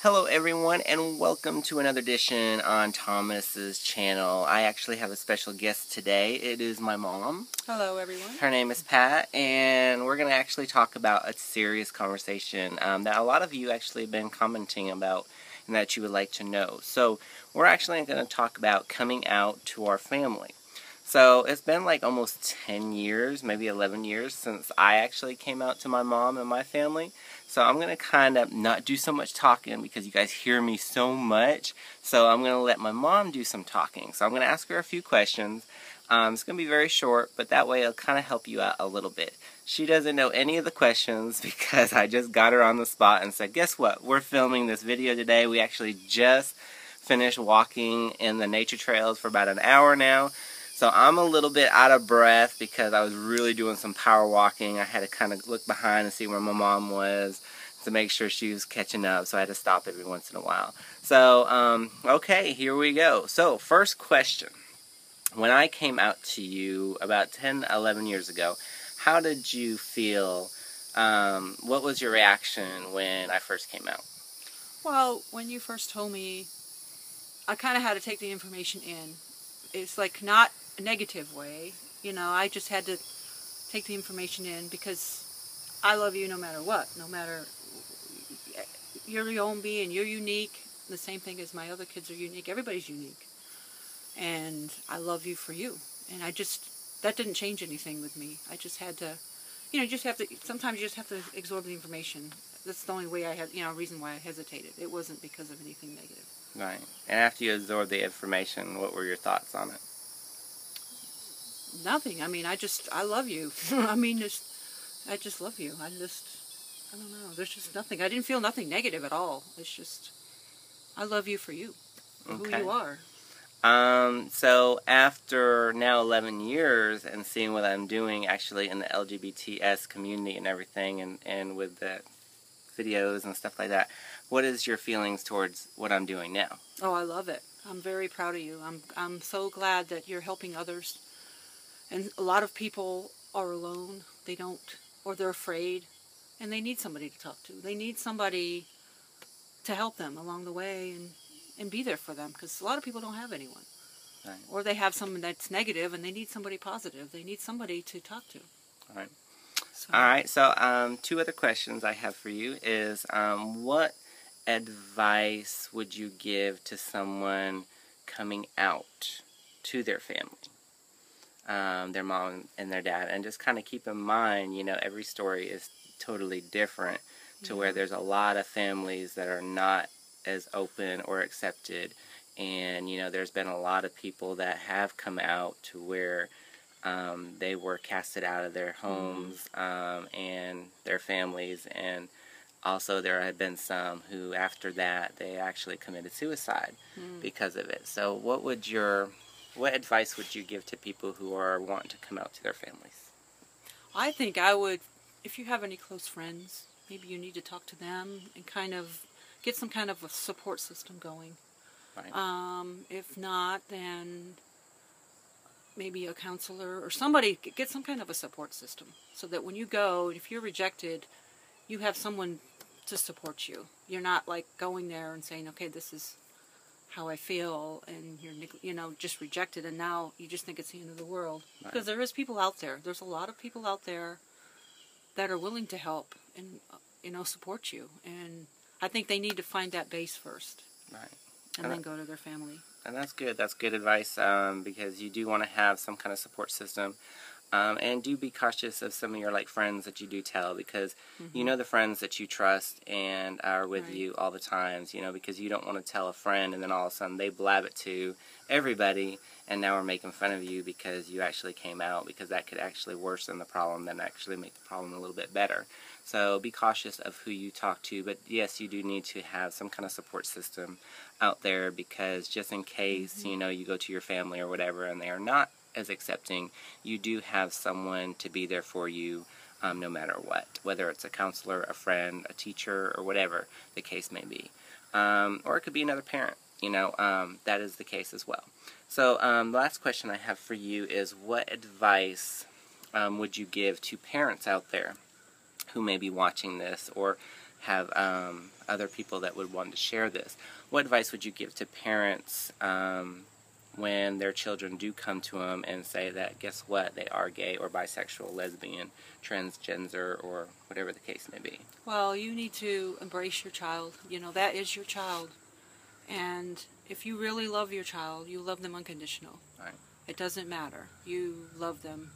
Hello everyone, and welcome to another edition on Thomas's channel. I actually have a special guest today. It is my mom. Hello everyone. Her name is Pat, and we're going to actually talk about a serious conversation that a lot of you actually have been commenting about and that you would like to know. So we're actually going to talk about coming out to our family. So it's been like almost 10 years, maybe 11 years since I actually came out to my mom and my family. So I'm going to kind of not do so much talking because you guys hear me so much. So I'm going to let my mom do some talking. So I'm going to ask her a few questions. It's going to be very short, but that way it'll kind of help you out a little bit. She doesn't know any of the questions because I just got her on the spot and said, guess what? We're filming this video today. We actually just finished walking in the nature trails for about an hour now. So I'm a little bit out of breath because I was really doing some power walking. I had to kind of look behind and see where my mom was to make sure she was catching up. So I had to stop every once in a while. So, okay, here we go. So, first question. When I came out to you about 10, 11 years ago, how did you feel? What was your reaction when I first came out? Well, when you first told me, I kind of had to take the information in. It's like not a negative way, you know, I just had to take the information in because I love you no matter what, no matter, you're your own being, you're unique, the same thing as my other kids are unique, everybody's unique, and I love you for you, and that didn't change anything with me. I just had to, you know, sometimes you just have to absorb the information. That's the only way I had, you know, reason why I hesitated. It wasn't because of anything negative. Right. And after you absorbed the information, what were your thoughts on it? Nothing. I mean, I love you. I mean, I just love you. I don't know. There's just nothing. I didn't feel nothing negative at all. It's just, I love you for you. Okay. Who you are. So after now 11 years and seeing what I'm doing actually in the LGBTS community and everything and with the videos and stuff like that, what is your feelings towards what I'm doing now? Oh, I love it. I'm very proud of you. I'm so glad that you're helping others. And a lot of people are alone. They don't, or they're afraid, and they need somebody to talk to. They need somebody to help them along the way and be there for them, because a lot of people don't have anyone. Right. Or they have someone that's negative and they need somebody positive. They need somebody to talk to. All right. All right, so two other questions I have for you is what advice would you give to someone coming out to their family, their mom and their dad? And just kind of keep in mind, you know, every story is totally different to where there's a lot of families that are not as open or accepted. And, you know, there's been a lot of people that have come out to where they were casted out of their homes and their families, and also there have been some who after that they actually committed suicide because of it. So what advice would you give to people who are wanting to come out to their families? I think I would, if you have any close friends, maybe you need to talk to them and kind of get some kind of a support system going. Right. If not, then maybe a counselor or somebody, get some kind of a support system so that when you go, if you're rejected, you have someone to support you. You're not like going there and saying, okay, this is how I feel, and you're, you know, just rejected, and now you just think it's the end of the world. Right. Because there is people out there. There's a lot of people out there that are willing to help and, you know, support you. And I think they need to find that base first. Right. And then go to their family. And that's good. That's good advice because you do want to have some kind of support system. And do be cautious of some of your friends that you do tell, because you know the friends that you trust and are with you all the times, because you don't want to tell a friend and then all of a sudden they blab it to everybody and now we're making fun of you because you actually came out, because that could actually worsen the problem than actually make the problem a little bit better. So be cautious of who you talk to, but yes, you do need to have some kind of support system out there, because just in case, you go to your family or whatever and they are not as accepting, you do have someone to be there for you no matter what, whether it's a counselor, a friend, a teacher, or whatever the case may be. Or it could be another parent, that is the case as well. So the last question I have for you is, what advice would you give to parents out there who may be watching this or have other people that would want to share this? What advice would you give to parents when their children do come to them and say that, guess what, they are gay or bisexual, lesbian, transgender, or whatever the case may be? Well, you need to embrace your child. That is your child. And if you really love your child, you love them unconditional. Right. It doesn't matter. You love them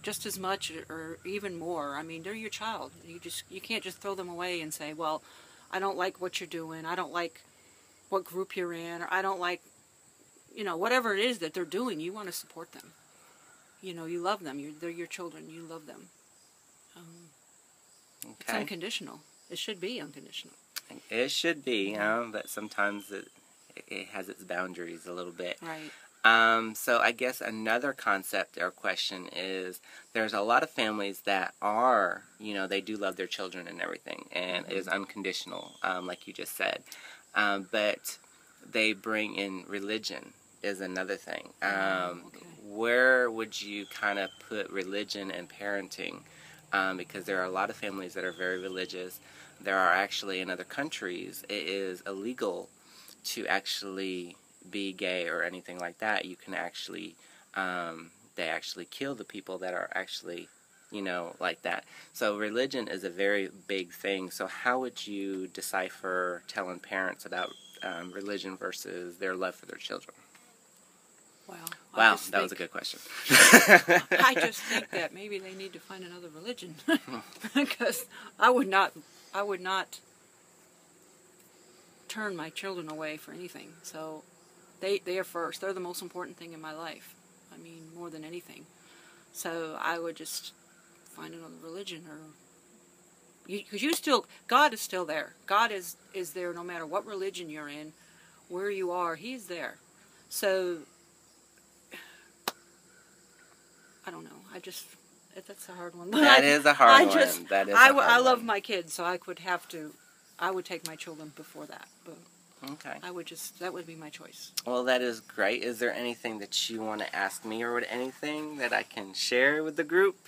just as much or even more. I mean, they're your child. You can't just throw them away and say, well, I don't like what you're doing. I don't like what group you're in, or I don't like, whatever it is that they're doing. You want to support them. You love them. They're your children. You love them. Okay. It's unconditional. It should be unconditional. It should be, but sometimes it has its boundaries a little bit. Right. So I guess another concept or question is, there's a lot of families that are, they do love their children and everything, and it is unconditional, like you just said. But they bring in religion is another thing. Okay. Where would you kind of put religion and parenting? Because there are a lot of families that are very religious. There are actually, in other countries, it is illegal to actually be gay or anything like that. You can actually, they actually kill the people that are actually, like that. So religion is a very big thing. So how would you decipher telling parents about religion versus their love for their children? Wow, that was a good question. I just think that maybe they need to find another religion, because I would not turn my children away for anything. So they are first. They're the most important thing in my life. I mean, more than anything. So I would just find another religion, or because God is still there. God is there no matter what religion you're in, where you are. He's there. So I don't know. That's a hard one. That is a hard one. I love my kids, so I would take my children before that. But okay. That would be my choice. Well, that is great. Is there anything that you want to ask me, or anything that I can share with the group?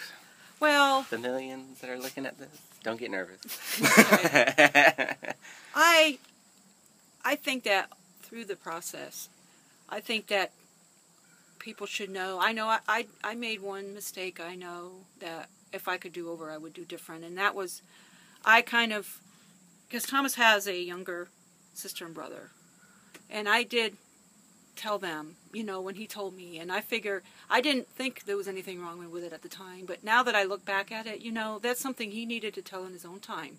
Well, the millions that are looking at this? Don't get nervous. I think that through the process, I think that people should know. I know I made one mistake. I know that if I could do over, I would do different. And that was, because Thomas has a younger sister and brother. And I did tell them, when he told me. And I figure, I didn't think there was anything wrong with it at the time. But now that I look back at it, that's something he needed to tell in his own time,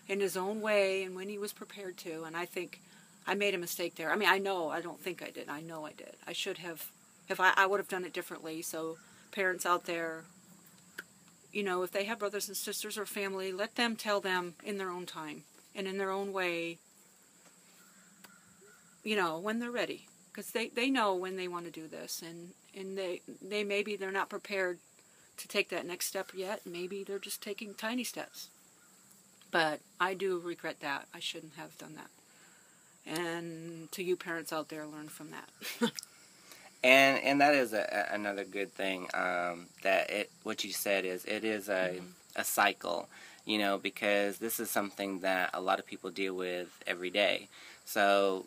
in his own way, and when he was prepared to. And I think I made a mistake there. I mean, I don't think I did. I know I did. I should have. If I would have done it differently. So parents out there, if they have brothers and sisters or family, let them tell them in their own time and in their own way, when they're ready. Because they know when they want to do this, and they maybe they're not prepared to take that next step yet. Maybe they're just taking tiny steps. But I do regret that. I shouldn't have done that. And to you parents out there, learn from that. And that is another good thing, what you said is, it is a cycle, because this is something that a lot of people deal with every day. So,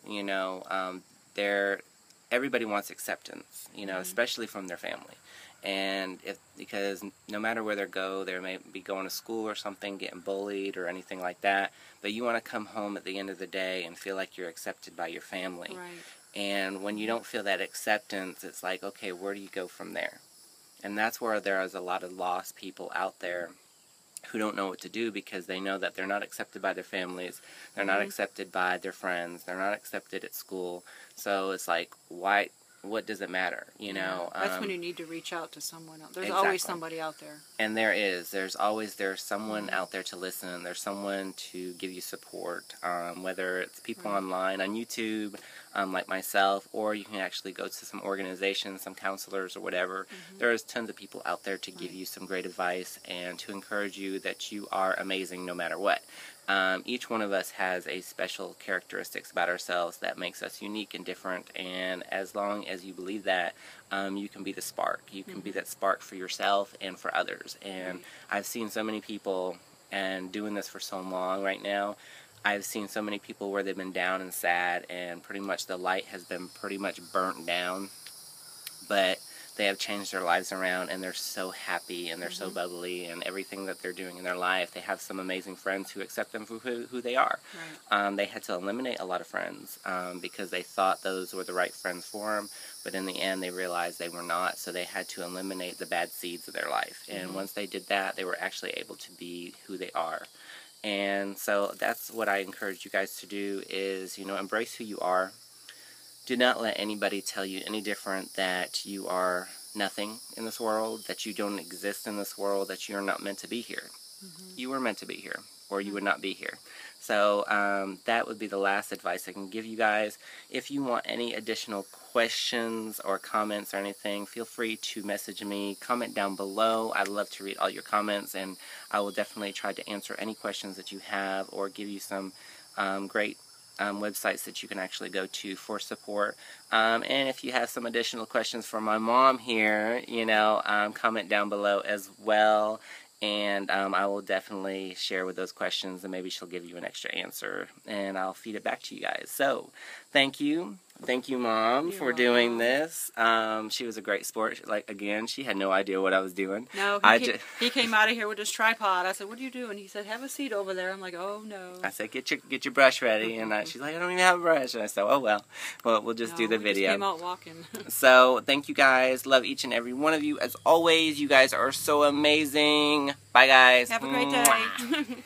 everybody wants acceptance, especially from their family. And because no matter where they go, they may be going to school or something, getting bullied or anything like that, but you want to come home at the end of the day and feel like you're accepted by your family. Right. And when you don't feel that acceptance, it's like, okay, where do you go from there? And that's where there is a lot of lost people out there who don't know what to do, because they know that they're not accepted by their families, they're not accepted by their friends, they're not accepted at school. So it's like, why? What does it matter? You know, that's when you need to reach out to someone else. There's exactly. always somebody out there. And there's someone out there to listen. There's someone to give you support, whether it's people online on YouTube, like myself, or you can actually go to some organizations, some counselors or whatever. There's tons of people out there to give you some great advice and to encourage you that you are amazing no matter what. Each one of us has a special characteristics about ourselves that makes us unique and different, and as long as you believe that, you can be the spark. You can be that spark for yourself and for others. And I've seen so many people, and doing this for so long right now, I've seen so many people where they've been down and sad, and pretty much the light has been pretty much burnt down, but they have changed their lives around, and they're so happy, and they're so bubbly, and everything that they're doing in their life. They have some amazing friends who accept them for who they are. They had to eliminate a lot of friends because they thought those were the right friends for them, but in the end they realized they were not, so they had to eliminate the bad seeds of their life. And once they did that, they were actually able to be who they are. And so that's what I encourage you guys to do is, you know, embrace who you are. Do not let anybody tell you any different, that you are nothing in this world, that you don't exist in this world, that you're not meant to be here. You were meant to be here, or you would not be here. So that would be the last advice I can give you guys. If you want any additional questions or comments or anything, feel free to message me. Comment down below. I'd love to read all your comments, and I will definitely try to answer any questions that you have, or give you some great websites that you can actually go to for support. And if you have some additional questions for my mom here, you know, comment down below as well. And I will definitely share with those questions, and maybe she'll give you an extra answer, and I'll feed it back to you guys. So, thank you. Thank you, Mom, for doing this. She was a great sport. Like, again, she had no idea what I was doing. No, he came out of here with his tripod. I said, "What are you doing?" He said, "Have a seat over there." I'm like, "Oh, no." I said, "Get your brush ready." And she's like, "I don't even have a brush." And I said, "Oh, well, we'll just do the video." Just came out walking. So, thank you guys. Love each and every one of you. As always, you guys are so amazing. Bye, guys. Have a great day.